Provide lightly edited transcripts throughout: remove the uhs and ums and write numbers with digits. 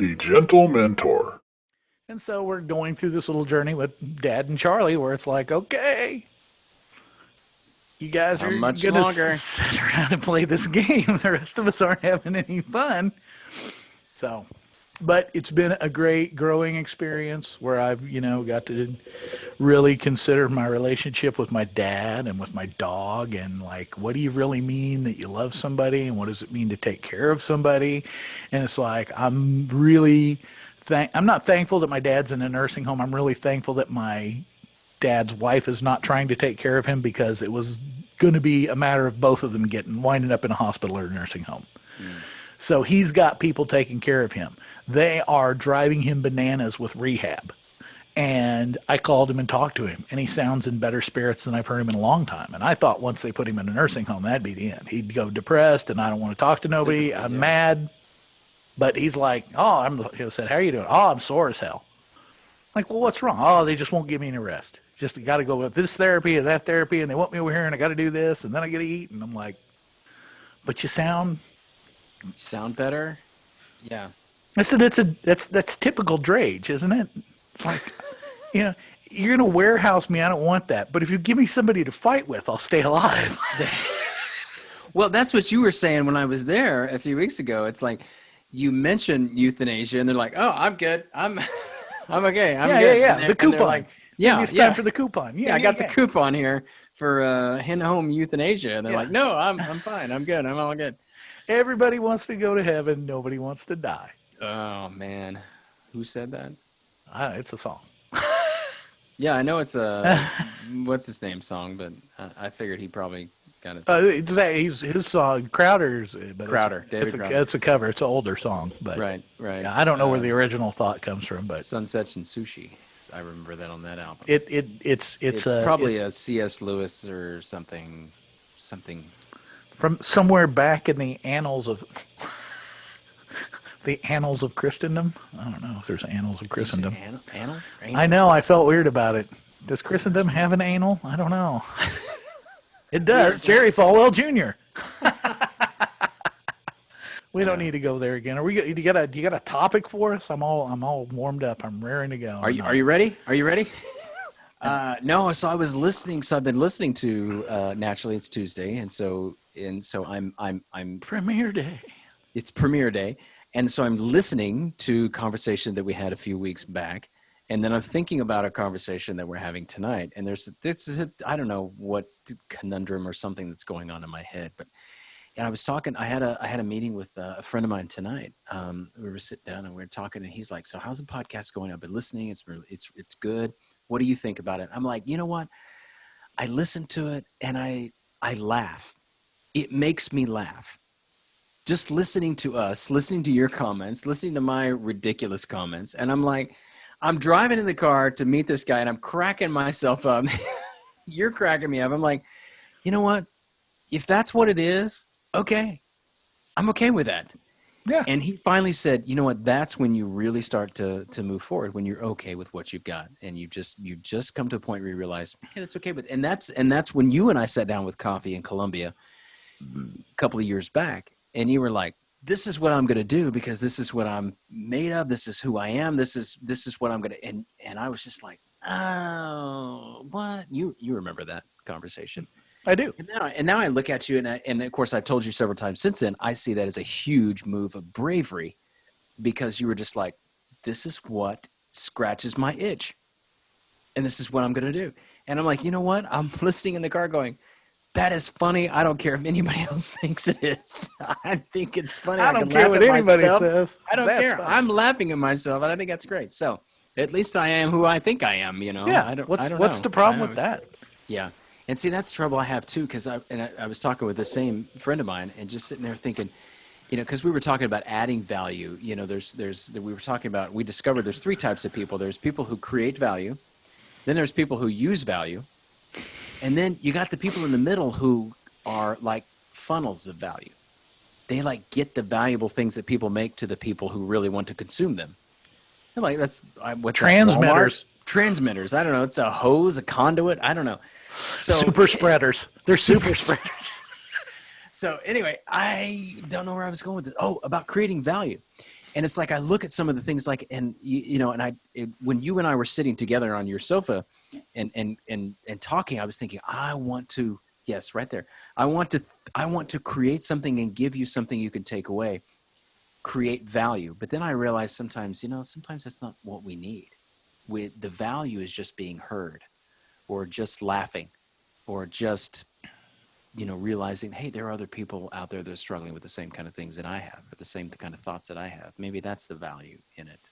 the Gentlementor. And so we're going through this little journey with Dad and Charlie where it's like, okay, you guys How are much going to longer? sit around and play this game. The rest of us aren't having any fun. So, but it's been a great growing experience where I've, got to really consider my relationship with my dad and with my dog and like, what do you really mean that you love somebody and what does it mean to take care of somebody? And it's like, I'm not thankful that my dad's in a nursing home. I'm really thankful that my dad's wife is not trying to take care of him because it was going to be a matter of both of them winding up in a hospital or a nursing home. So he's got people taking care of him. They are driving him bananas with rehab. And I called him and talked to him, and he sounds in better spirits than I've heard him in a long time. And I thought once they put him in a nursing home, that'd be the end. He'd go depressed, and I don't want to talk to nobody. I'm mad. But he's like, he said, how are you doing? Oh, I'm sore as hell. Like, well, what's wrong? Oh, they just won't give me any rest. Just got to go with this therapy and that therapy, and they want me over here, and I got to do this, and then I got to eat. And I'm like, but you sound better. Yeah. I said that's typical Drage, isn't it? It's like, you're gonna warehouse me. I don't want that. But if you give me somebody to fight with, I'll stay alive. Well, that's what you were saying when I was there a few weeks ago. It's like you mentioned euthanasia, and they're like, "Oh, I'm good. I'm okay. I'm good." Yeah. The coupon. Like, it's time for the coupon. I got the coupon here for in-home euthanasia, and they're like, "No, I'm fine. I'm good. I'm all good." Everybody wants to go to heaven. Nobody wants to die. Oh man, who said that? It's a song. Yeah, I know it's a what's his name song, but I figured he probably got it. His song Crowder's. But David Crowder. It's a cover. It's an older song, but right. Yeah, I don't know where the original thought comes from, but Sunsets and Sushi. I remember that on that album. It's probably a C.S. Lewis or something from somewhere back in the annals of. The annals of Christendom? I don't know if there's annals of Christendom. Annals? I know. I felt weird about it. Does Christendom have an anal? I don't know. It does. Jerry Falwell Jr. We don't need to go there again. You got a topic for us? I'm all warmed up. I'm raring to go. Are you ready? Are you ready? No. So I was listening. So I've been listening to naturally. It's Tuesday, and so I'm Premiere Day. It's Premiere Day. And so I'm listening to a conversation that we had a few weeks back, and then I'm thinking about a conversation that we're having tonight. And I don't know what conundrum or something that's going on in my head, and I was talking. I had a meeting with a friend of mine tonight. We were sitting down and we were talking, and he's like, "So how's the podcast going? I've been listening. It's good. What do you think about it?" I'm like, you know what? I listen to it and I laugh. It makes me laugh. Just listening to us, listening to your comments, listening to my ridiculous comments. And I'm like, I'm driving in the car to meet this guy and I'm cracking myself up. You're cracking me up. I'm like, you know what? If that's what it is, okay. I'm okay with that. Yeah. And he finally said, you know what? That's when you really start to move forward, when you're okay with what you've got. And you just come to a point where you realize, hey, that's okay with, and that's when you and I sat down with coffee in Colombia a couple of years back. And you were like, this is what I'm going to do because this is what I'm made of. This is who I am. This is what I'm going to, and I was just like, oh, what? You remember that conversation. I do. And now I look at you and of course I've told you several times since then, I see that as a huge move of bravery because you were just like, this is what scratches my itch. And this is what I'm going to do. And I'm like, you know what? I'm listening in the car going, that is funny. I don't care if anybody else thinks it is. I think it's funny. I don't care what anybody says. I don't care. Funny. I'm laughing at myself, and I think that's great. So at least I am who I think I am. Yeah. What's the problem with that? Yeah. And see, that's the trouble I have too, because I was talking with the same friend of mine, and just sitting there thinking, because we were talking about adding value. We discovered there's three types of people. There's people who create value, then there's people who use value. And then you got the people in the middle who are like funnels of value. They like get the valuable things that people make to the people who really want to consume them. They're like, what's transmitters. Transmitters. I don't know. It's a hose, a conduit. I don't know. So super spreaders. They're super spreaders. So anyway, I don't know where I was going with this. Oh, about creating value. And it's like I look at some of the things like, and when you and I were sitting together on your sofa, and talking, I was thinking, I want to, yes, right there. I want to create something and give you something you can take away, create value. But then I realized sometimes that's not what we need. The value is just being heard, or just laughing, or just realizing, hey, there are other people out there that are struggling with the same kind of things that I have, or the same kind of thoughts that I have. Maybe that's the value in it.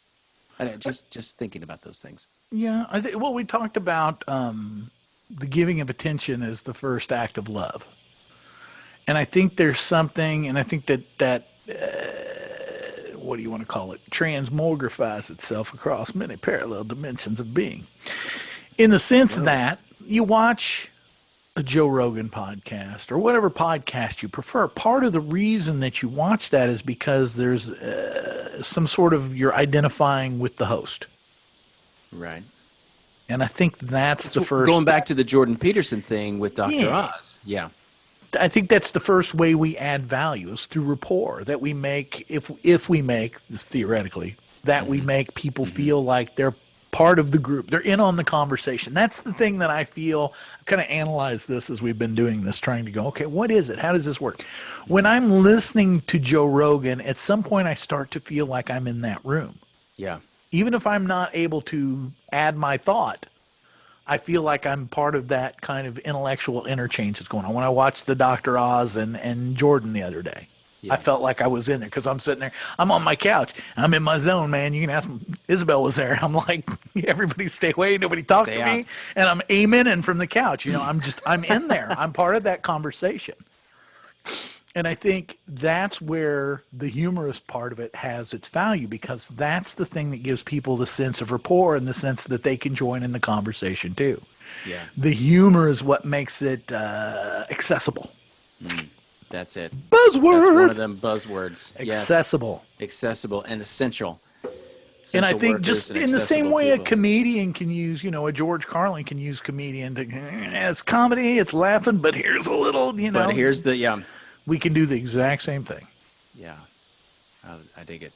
And just thinking about those things. Yeah, well, we talked about the giving of attention as the first act of love, and I think there's something, and I think that what do you want to call it? Transmogrifies itself across many parallel dimensions of being, in the sense that you watch a Joe Rogan podcast or whatever podcast you prefer. Part of the reason that you watch that is because there's some sort of, you're identifying with the host. Right. And I think that's the first. Going back to the Jordan Peterson thing with Dr. Yeah. Oz. Yeah. I think that's the first way we add value, is through rapport that we make, if we make, theoretically, that we make people feel like they're part of the group. They're in on the conversation. That's the thing that I feel. I've kind of analyzed this as we've been doing this, trying to go, okay, what is it? How does this work? When I'm listening to Joe Rogan, at some point I start to feel like I'm in that room. Yeah. Even if I'm not able to add my thought, I feel like I'm part of that kind of intellectual interchange that's going on. When I watched the Dr. Oz and Jordan the other day, I felt like I was in there, because I'm sitting there. I'm on my couch. I'm in my zone, man. You can ask me. Isabel was there. I'm like, everybody stay away. Nobody talk to me. And I'm amening from the couch. I'm in there. I'm part of that conversation. And I think that's where the humorous part of it has its value, because that's the thing that gives people the sense of rapport and the sense that they can join in the conversation too. Yeah. The humor is what makes it accessible. That's it. Buzzword. That's one of them buzzwords. Accessible. Yes. Accessible and essential. And I think just in the same way people. a comedian can use, a George Carlin can use comedian to, it's comedy, it's laughing, but here's a little, But here's the, we can do the exact same thing. Yeah. I dig it.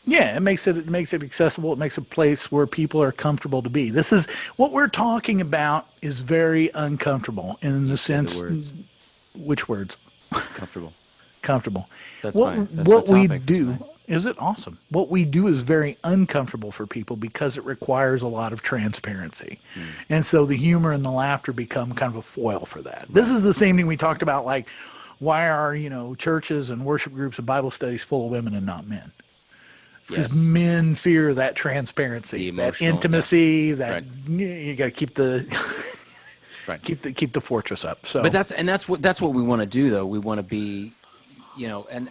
Yeah, it makes it accessible. It makes a place where people are comfortable to be. This is what we're talking about, is very uncomfortable in the sense. Words. Which words? Comfortable. Comfortable. That's fine. That's what my we topic do tonight. is it awesome. What we do is very uncomfortable for people because it requires a lot of transparency, and so the humor and the laughter become kind of a foil for that. Right. This is the same thing we talked about, like why are churches and worship groups and Bible studies full of women and not men? Because men fear that transparency, that intimacy, that you got to keep the keep the fortress up. So, but that's what we want to do, though. We want to be, and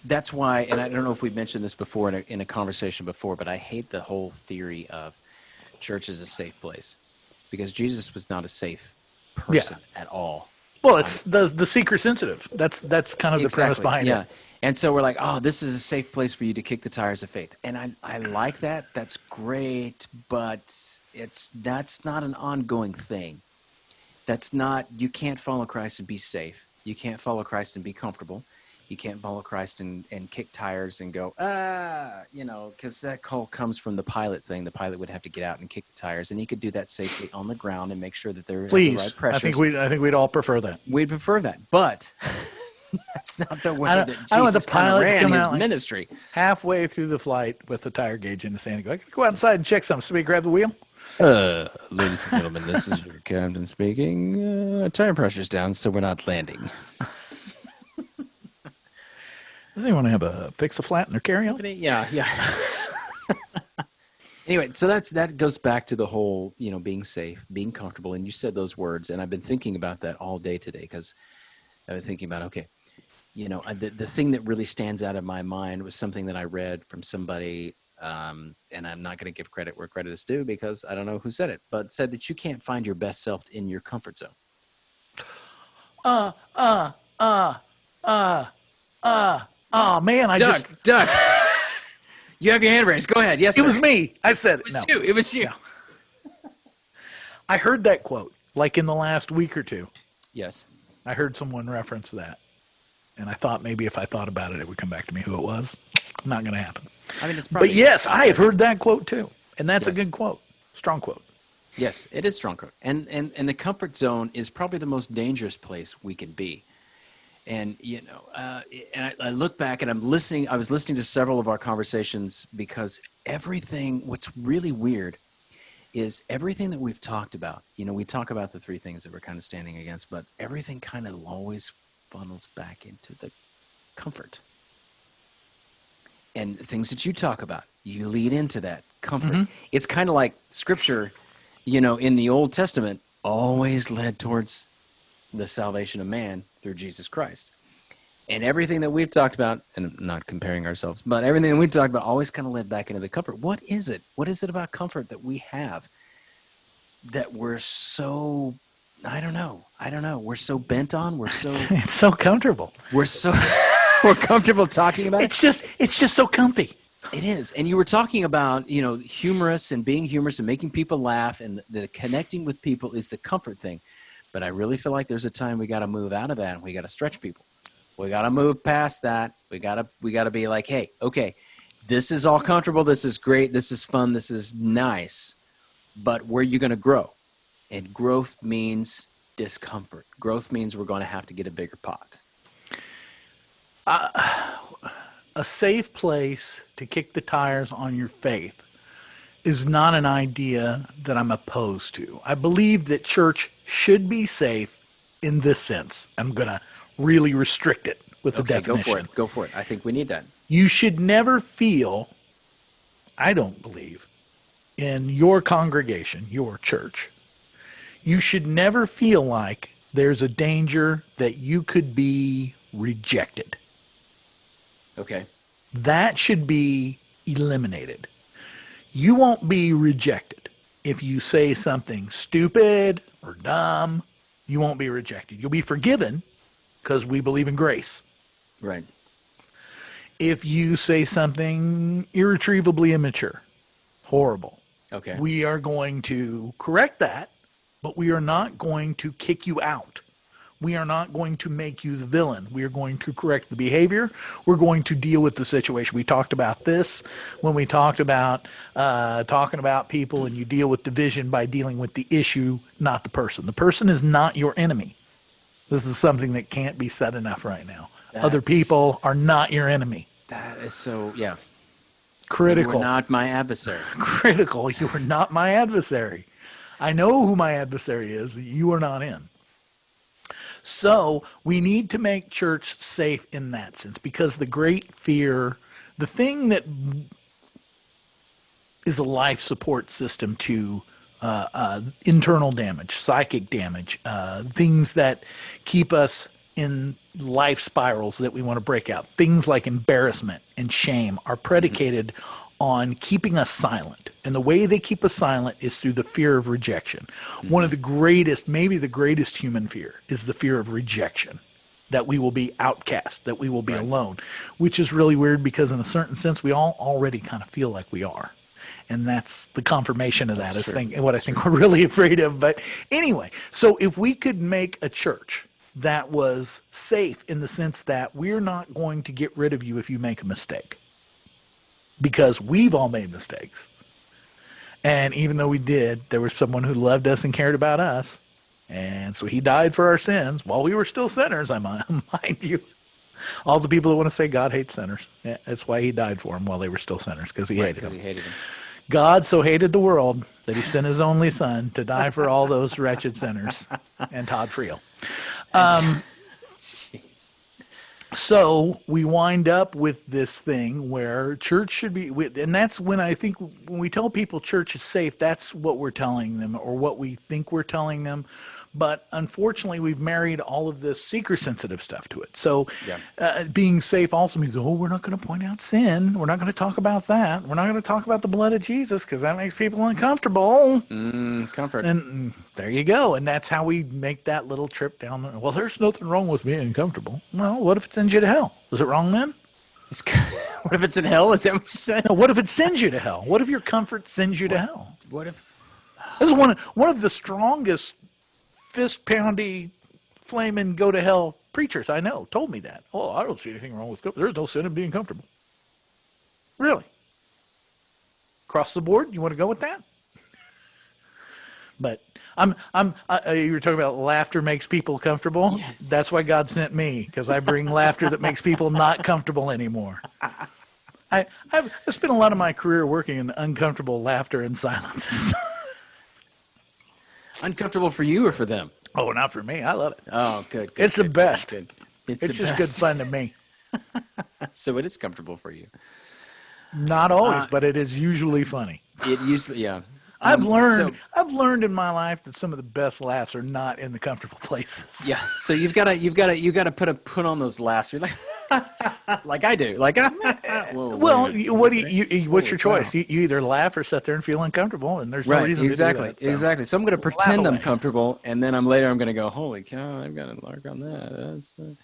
that's why. And I don't know if we've mentioned this before in a conversation before, but I hate the whole theory of church is a safe place, because Jesus was not a safe person at all. Well, it's the seeker sensitive. That's kind of the premise behind it. And so we're like, oh, this is a safe place for you to kick the tires of faith. And I like that. That's great. But that's not an ongoing thing. You can't follow Christ and be safe. You can't follow Christ and be comfortable. You can't follow Christ and kick tires and go, because that call comes from the pilot thing. The pilot would have to get out and kick the tires, and he could do that safely on the ground and make sure that they're at the right pressure. I think we'd all prefer that. We'd prefer that, but that's not the way that Jesus kind of ran his ministry. Halfway through the flight with the tire gauge in his hand, I go outside and check something. Somebody grab the wheel. Ladies and gentlemen, this is your captain speaking. Tire pressure's down, so we're not landing. Does anyone have a fix a flat in their carry-on? Yeah. Anyway, so that goes back to the whole, being safe, being comfortable. And you said those words, and I've been thinking about that all day today, because I've been thinking about, okay, the thing that really stands out of my mind was something that I read from somebody, and I'm not going to give credit where credit is due, because I don't know who said it, but said that you can't find your best self in your comfort zone. Oh man, Doug, you have your hand raised. Go ahead. Yes, it was me. I said it. It was you. No. I heard that quote like in the last week or two. Yes. I heard someone reference that. And I thought maybe if I thought about it, it would come back to me who it was. Not going to happen. I mean, it's probably. But yes, I have heard that quote too. And that's a Yes. good quote. Strong quote. Yes, it is stronger. And the comfort zone is probably the most dangerous place we can be. And, and I look back and I was listening to several of our conversations because what's really weird is everything that we've talked about, we talk about the three things that we're kind of standing against, but everything kind of always funnels back into the comfort. And the things that you talk about, you lead into that comfort. Mm-hmm. It's kind of like scripture, in the Old Testament, always led towards the salvation of man through Jesus Christ. And everything that we've talked about, and I'm not comparing ourselves, but everything that we've talked about always kind of led back into the comfort. What is it? What is it about comfort that we have that we're so, I don't know. We're so bent on. It's so comfortable. We're comfortable talking about it. It's just so comfy. It is. And you were talking about, humorous and being humorous and making people laugh, and the connecting with people is the comfort thing. But I really feel like there's a time we got to move out of that and we got to stretch people. We got to move past that. We got to be like, hey, okay, this is all comfortable. This is great. This is fun. This is nice. But where are you going to grow? And growth means discomfort. Growth means we're going to have to get a bigger pot. A safe place to kick the tires on your faith is not an idea that I'm opposed to. I believe that church should be safe in this sense. I'm going to really restrict it with the definition. Go for it. I think we need that. You should never feel, I don't believe, in your congregation, your church, you should never feel like there's a danger that you could be rejected. Okay. That should be eliminated. You won't be rejected. If you say something stupid or dumb, you won't be rejected. You'll be forgiven because we believe in grace. Right. If you say something irretrievably immature, horrible, okay, we are going to correct that, but we are not going to kick you out. We are not going to make you the villain. We are going to correct the behavior. We're going to deal with the situation. We talked about this when we talked about talking about people, and you deal with division by dealing with the issue, not the person. The person is not your enemy. This is something that can't be said enough right now. Other people are not your enemy. That is so, yeah. Critical. You are not my adversary. Critical. You are not my adversary. I know who my adversary is. You are not in. So we need to make church safe in that sense, because the great fear, the thing that is a life support system to internal damage, psychic damage, things that keep us in life spirals that we want to break out, things like embarrassment and shame are predicated on keeping us silent. And the way they keep us silent is through the fear of rejection. One of the greatest, maybe the greatest human fear is the fear of rejection, that we will be outcast, that we will be alone, which is really weird because in a certain sense, we all already kind of feel like we are. And that's the confirmation of that is what I think we're really afraid of. But anyway, so if we could make a church that was safe in the sense that we're not going to get rid of you if you make a mistake, because we've all made mistakes. And even though we did, there was someone who loved us and cared about us. And so he died for our sins while we were still sinners, I mind you. All the people that want to say God hates sinners, that's why he died for them while they were still sinners, because he hated them. God so hated the world that he sent his only son to die for all those wretched sinners. And Todd Friel. So we wind up with this thing where church should be, and that's when I think when we tell people church is safe, that's what we're telling them or what we think we're telling them. But unfortunately, we've married all of this seeker-sensitive stuff to it. So being safe also means, we're not going to point out sin. We're not going to talk about that. We're not going to talk about the blood of Jesus because that makes people uncomfortable. Comfort. And there you go. And that's how we make that little trip down there. Well, there's nothing wrong with being uncomfortable. Well, what if it sends you to hell? Is it wrong then? What if it's in hell? Is that what you said? No, what if it sends you to hell? What if your comfort sends you to hell? What if... This is one of the strongest fist-poundy, flaming, go-to-hell preachers I know told me that. Oh, I don't see anything wrong with there's no sin in being comfortable. Really? Across the board, you want to go with that? But you were talking about laughter makes people comfortable. Yes. That's why God sent me, because I bring laughter that makes people not comfortable anymore. I've spent a lot of my career working in uncomfortable laughter and silences. Uncomfortable for you or for them? Oh, not for me. I love it. Oh, good. It's the best. Good. It's the just best. good fun to me. So it is comfortable for you. Not always, but it is usually funny. It usually, yeah. I've learned in my life that some of the best laughs are not in the comfortable places. Yeah. So you've got to put on those laughs. You're like, like I do. Like, whoa, well, what's your choice? You either laugh or sit there and feel uncomfortable, and there's no reason to do that. So. Exactly. So I'm going to pretend I'm comfortable, and then I'm going to go, holy cow, I've got to lark on that.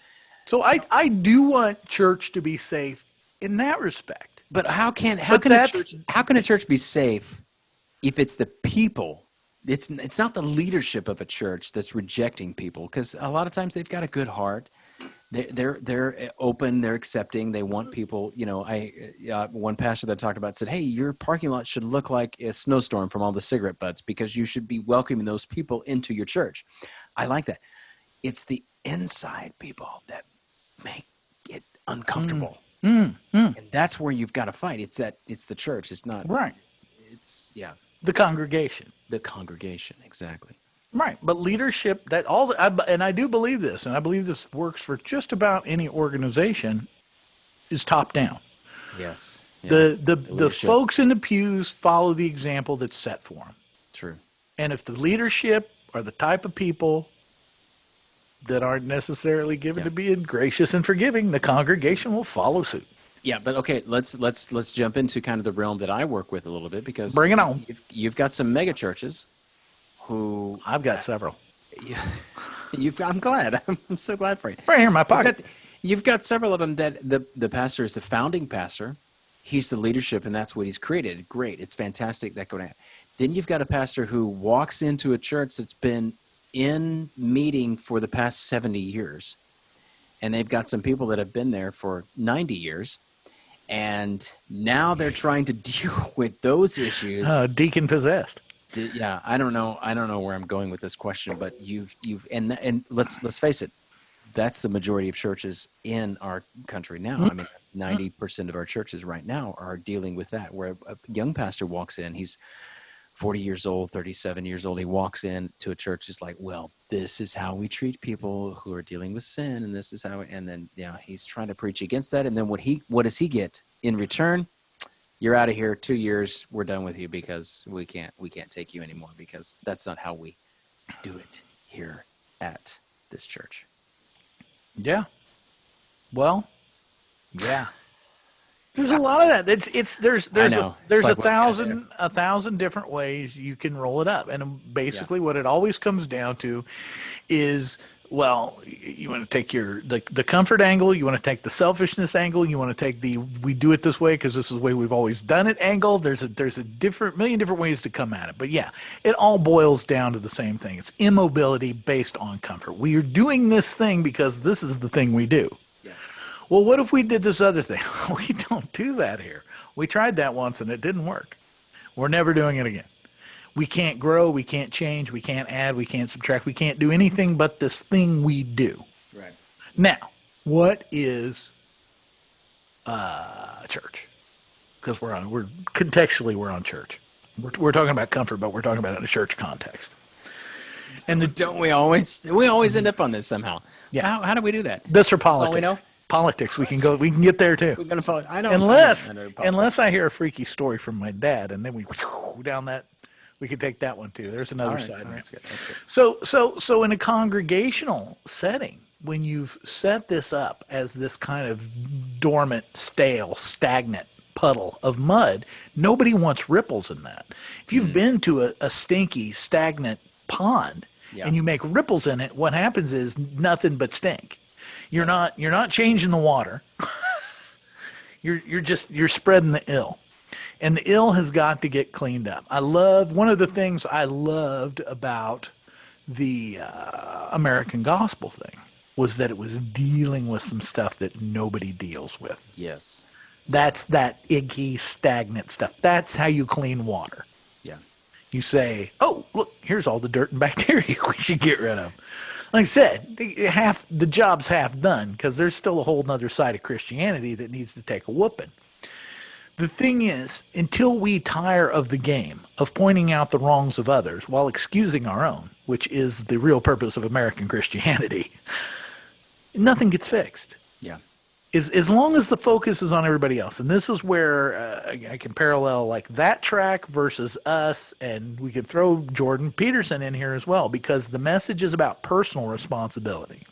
So I do want church to be safe in that respect. But how can a church be safe if it's the people? It's not the leadership of a church that's rejecting people, because a lot of times they've got a good heart. They're open, they're accepting, they want people. You know, one pastor that I talked about said, "Hey, your parking lot should look like a snowstorm from all the cigarette butts, because you should be welcoming those people into your church." I like that. It's the inside people that make it uncomfortable. And that's where you've got to fight. It's the church. It's not right. It's the congregation. The congregation, exactly. Right, but leadership, and I do believe this, and I believe this works for just about any organization, is top down. Yes. Yeah. The folks in the pews follow the example that's set for them. True. And if the leadership are the type of people that aren't necessarily given to being gracious and forgiving, the congregation will follow suit. Yeah, but okay, let's jump into kind of the realm that I work with a little bit, because bring it on. You've got some mega churches who I've got several. I'm glad. I'm so glad for you. Right here in my pocket. You've got several of them that the pastor is the founding pastor. He's the leadership, and that's what he's created. Great. It's fantastic. That going on. Then you've got a pastor who walks into a church that's been in meeting for the past 70 years. And they've got some people that have been there for 90 years. And now they're trying to deal with those issues. Deacon possessed. Yeah, I don't know where I'm going with this question, but and let's face it, that's the majority of churches in our country now. I mean, that's 90% of our churches right now are dealing with that, where a young pastor walks in, he's 40 years old, 37 years old. He walks in to a church, is like, well, this is how we treat people who are dealing with sin, and this is how. And then, he's trying to preach against that. And then what does he get in return? You're out of here. 2 years. We're done with you, because we can't take you anymore, because that's not how we do it here at this church. Yeah. Well, yeah. There's a lot of that. There's like a thousand different ways you can roll it up, and basically what it always comes down to is, well, you want to take the comfort angle, you want to take the selfishness angle, you want to take the we do it this way because this is the way we've always done it angle. There's a million different ways to come at it, but yeah, it all boils down to the same thing. It's immobility based on comfort. We are doing this thing because this is the thing we do. Well, what if we did this other thing? We don't do that here. We tried that once and it didn't work. We're never doing it again. We can't grow, we can't change, we can't add, we can't subtract, we can't do anything but this thing we do. Right. Now, what is church? Because we're on church. We're talking about comfort, but we're talking about it in a church context. And don't we always end up on this somehow? Yeah. How do we do that? This for politics. Oh, we know? Politics. We can get there too. We're gonna follow. I know. Unless I hear a freaky story from my dad, and then we down that. We could take that one too. There's another side. Right? That's good. So in a congregational setting, when you've set this up as this kind of dormant, stale, stagnant puddle of mud, nobody wants ripples in that. If you've been to a stinky, stagnant pond and you make ripples in it, what happens is nothing but stink. You're not changing the water. You're spreading the ill. And the ill has got to get cleaned up. One of the things I loved about the American gospel thing was that it was dealing with some stuff that nobody deals with. Yes. That's that icky, stagnant stuff. That's how you clean water. Yeah. You say, oh, look, here's all the dirt and bacteria we should get rid of. Like I said, the job's half done because there's still a whole other side of Christianity that needs to take a whooping. The thing is, until we tire of the game of pointing out the wrongs of others while excusing our own, which is the real purpose of American Christianity, nothing gets fixed. Yeah. As long as the focus is on everybody else, and this is where I can parallel like that track versus us, and we could throw Jordan Peterson in here as well, because the message is about personal responsibility.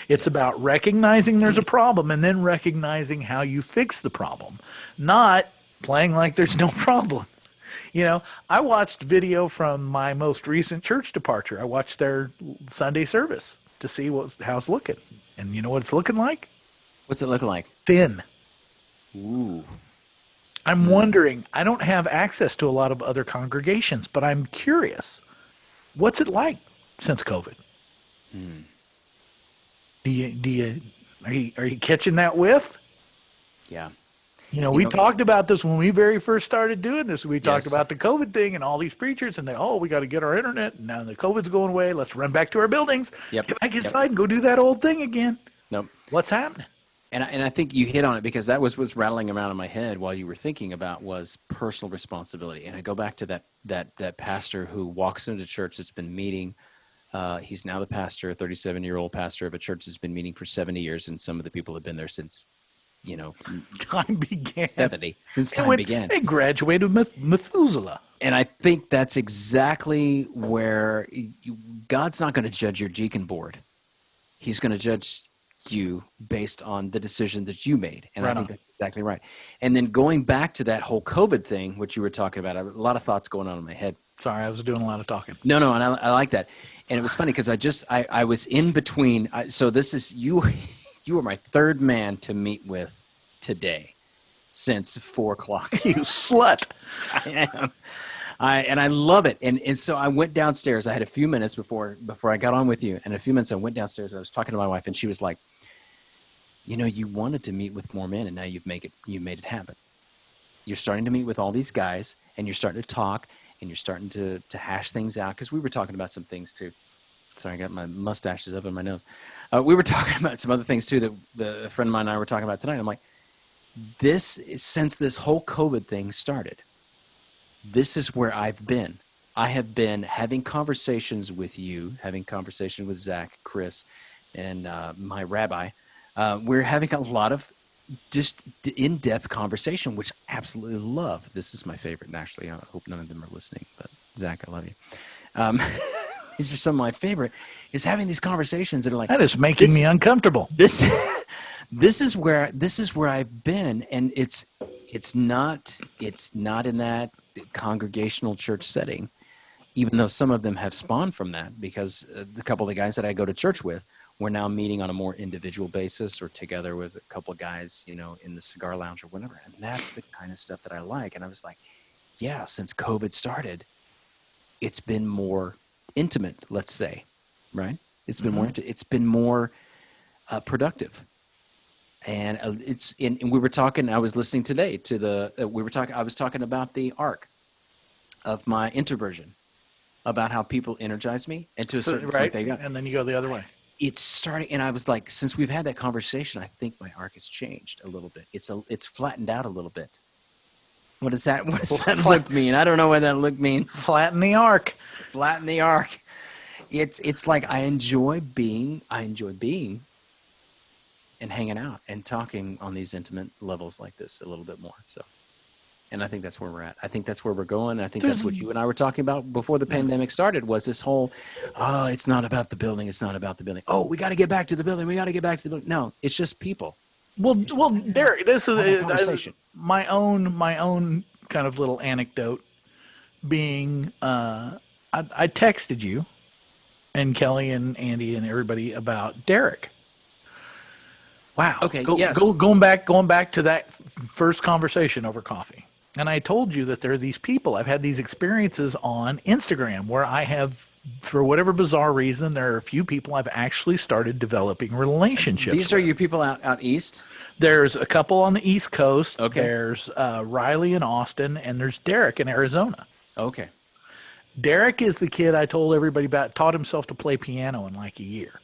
It's about recognizing there's a problem and then recognizing how you fix the problem, not playing like there's no problem. You know, I watched video from my most recent church departure. I watched their Sunday service to see how it's looking. And you know what it's looking like? What's it looking like? Thin. Ooh. I'm wondering, I don't have access to a lot of other congregations, but I'm curious. What's it like since COVID? Are you catching that whiff? Yeah. You know, we talked about this when we very first started doing this. We talked Yes. about the COVID thing and all these preachers, and we got to get our internet. And now the COVID's going away. Let's run back to our buildings. Yep. Get back inside and go do that old thing again. Nope. What's happening? And I think you hit on it, because that was rattling around in my head while you were thinking about was personal responsibility. And I go back to that pastor who walks into church that's been meeting. He's now the pastor, a 37-year-old pastor of a church that's been meeting for 70 years, and some of the people have been there since, Time began. 70, since time began. They graduated Methuselah. And I think that's exactly where God's not going to judge your deacon board. He's going to judge you based on the decision that you made. And I think that's exactly right. And then going back to that whole COVID thing, which you were talking about, I have a lot of thoughts going on in my head. Sorry, I was doing a lot of talking. No, and I like that. And it was funny because I was in between. So this is, you were my third man to meet with today since 4 o'clock. You slut. I am. And I love it. And so I went downstairs. I had a few minutes before I got on with you. And a few minutes I went downstairs. I was talking to my wife, and she was like, you wanted to meet with more men, and now you made it happen. You're starting to meet with all these guys, and you're starting to talk, and you're starting to hash things out. Because we were talking about some things too. Sorry, I got my mustaches up in my nose. We were talking about some other things too that a friend of mine and I were talking about tonight. I'm like, since this whole COVID thing started, this is where I've been. I have been having conversations with you, having conversations with Zach, Chris, and my rabbi. We're having a lot of just in-depth conversation, which I absolutely love. This is my favorite, and actually, I hope none of them are listening, but Zach, I love you. These are some of my favorite, is having these conversations that are like, that is making me uncomfortable. This is where I've been, and it's not in that congregational church setting, even though some of them have spawned from that, because the couple of the guys that I go to church with, we're now meeting on a more individual basis or together with a couple of guys, in the cigar lounge or whatever. And that's the kind of stuff that I like. And I was like, yeah, since COVID started, it's been more intimate, let's say, right? It's been more productive. And and we were talking, I was listening today to I was talking about the arc of my introversion, about how people energize me, and to a certain point they got. And then you go the other way. It's starting, and I was like, since we've had that conversation, I think my arc has changed a little bit. It's flattened out a little bit. What does that look mean? I don't know what that look means. Flatten the arc. Flatten the arc. It's like I enjoy being and hanging out and talking on these intimate levels like this a little bit more. So, and I think that's where we're at. I think that's where we're going. I think that's what you and I were talking about before the pandemic started, was this whole, it's not about the building. It's not about the building. Oh, we got to get back to the building. We got to get back to the building. No, it's just people. Well, there. This is conversation. My own kind of little anecdote. Being, I texted you, and Kelly and Andy and everybody about Derek. Wow. Okay. Going back to that first conversation over coffee, and I told you that there are these people. I've had these experiences on Instagram where I have for whatever bizarre reason, there are a few people I've actually started developing relationships These are with. you people out east? There's a couple on the East Coast. Okay. There's Riley in Austin, and there's Derek in Arizona. Okay. Derek is the kid I told everybody about. Taught himself to play piano in like a year.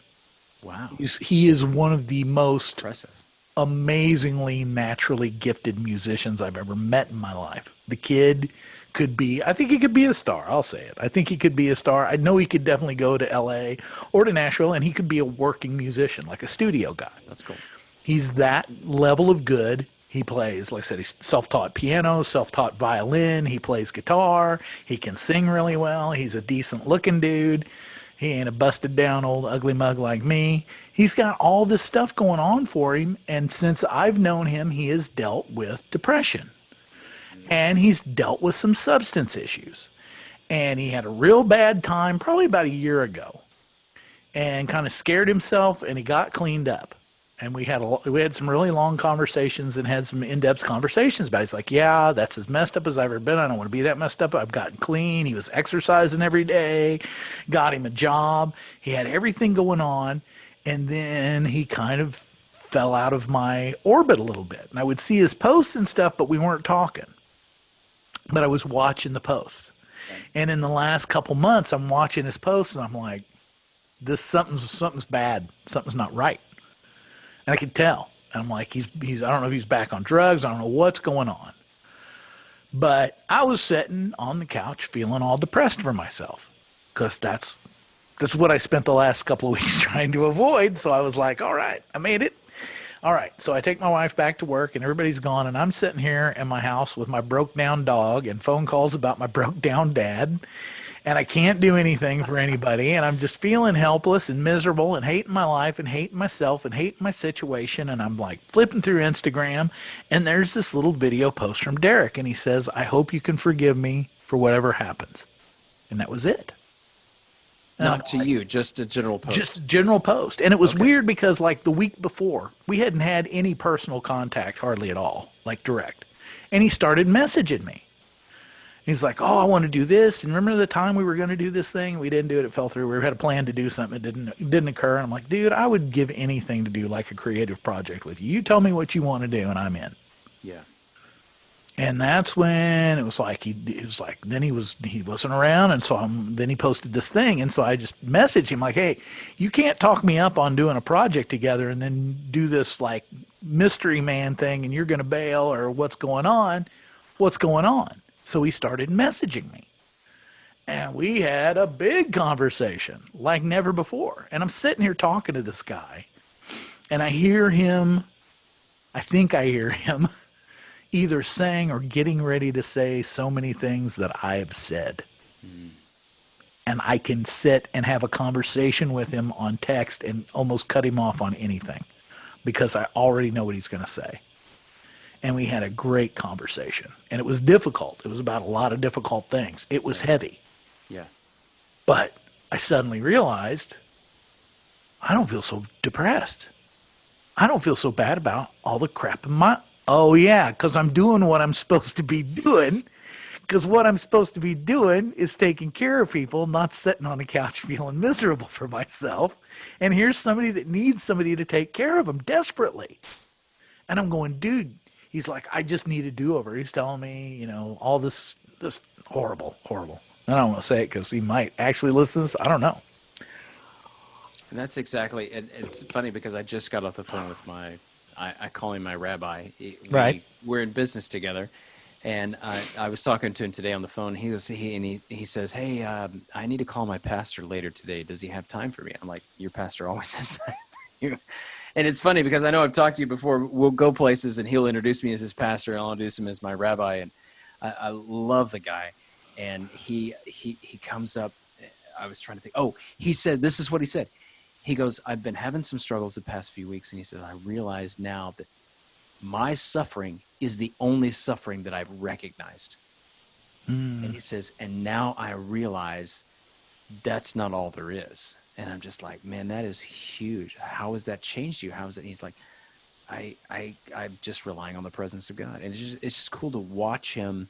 Wow. He is one of the most Impressive. amazingly naturally gifted musicians I've ever met in my life. The kid could be, I think he could be a star. I'll say it. I think he could be a star. I know he could definitely go to LA or to Nashville and he could be a working musician, like a studio guy. That's cool. He's that level of good. He plays, like I said, he's self-taught piano, self-taught violin. He plays guitar. He can sing really well. He's a decent looking dude. He ain't a busted down old ugly mug like me. He's got all this stuff going on for him. And since I've known him, he has dealt with depression. And he's dealt with some substance issues. And he had a real bad time probably about a year ago and kind of scared himself and he got cleaned up. And we had some really long conversations and had some in-depth conversations about it. He's like, yeah, that's as messed up as I've ever been. I don't want to be that messed up. I've gotten clean. He was exercising every day, got him a job. He had everything going on. And then he kind of fell out of my orbit a little bit. And I would see his posts and stuff, but we weren't talking. But I was watching the posts. And in the last couple months, I'm watching his posts and I'm like, something's bad. Something's not right. And I could tell. And I'm like, he's I don't know if he's back on drugs. I don't know what's going on. But I was sitting on the couch feeling all depressed for myself because that's what I spent the last couple of weeks trying to avoid. So I was like, all right, I made it. All right. So I take my wife back to work and everybody's gone. And I'm sitting here in my house with my broke down dog and phone calls about my broke down dad. And I can't do anything for anybody. And I'm just feeling helpless and miserable and hating my life and hating myself and hating my situation. And I'm like flipping through Instagram. And there's this little video post from Derek. And he says, I hope you can forgive me for whatever happens. And that was it. And Not to you, just a general post. Just a general post. And it was weird because like the week before, we hadn't had any personal contact hardly at all, like direct. And he started messaging me. He's like, oh, I want to do this. And remember the time we were going to do this thing? We didn't do it. It fell through. We had a plan to do something. It didn't occur. And I'm like, dude, I would give anything to do like a creative project with you. You tell me what you want to do and I'm in. Yeah. And that's when it was like, then he wasn't around. And so then he posted this thing. And so I just messaged him like, hey, you can't talk me up on doing a project together and then do this like mystery man thing and you're going to bail or what's going on. What's going on? So he started messaging me. And we had a big conversation like never before. And I'm sitting here talking to this guy. And I hear him, I think I hear him, either saying or getting ready to say so many things that I have said. And I can sit and have a conversation with him on text and almost cut him off on anything because I already know what he's going to say. And we had a great conversation. And it was difficult. It was about a lot of difficult things. It was heavy. Yeah. But I suddenly realized I don't feel so depressed. I don't feel so bad about all the crap in my... Oh, yeah, because I'm doing what I'm supposed to be doing. Because what I'm supposed to be doing is taking care of people, not sitting on the couch feeling miserable for myself. And here's somebody that needs somebody to take care of them desperately. And I'm going, dude... He's like, I just need a do-over. He's telling me, all this horrible. And I don't want to say it because he might actually listen to this. I don't know. And that's exactly, it's funny because I just got off the phone with I call him my rabbi. Right. We're in business together. And I was talking to him today on the phone. He says, hey, I need to call my pastor later today. Does he have time for me? I'm like, your pastor always has time for you. And it's funny because I know I've talked to you before. We'll go places and he'll introduce me as his pastor and I'll introduce him as my rabbi. And I love the guy. And he comes up. I was trying to think. Oh, he said, this is what he said. He goes, I've been having some struggles the past few weeks. And he said, I realize now that my suffering is the only suffering that I've recognized. And he says, and now I realize that's not all there is. And I'm just like, man, that is huge. How has that changed you? How is it? And he's like, I'm just relying on the presence of God. And it's just cool to watch him,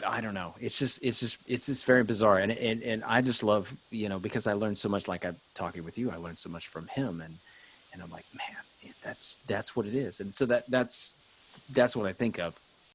I don't know. It's just very bizarre. And I just love, because I learned so much, like I'm talking with you, I learned so much from him. And I'm like, man, that's what it is. And so that's what I think of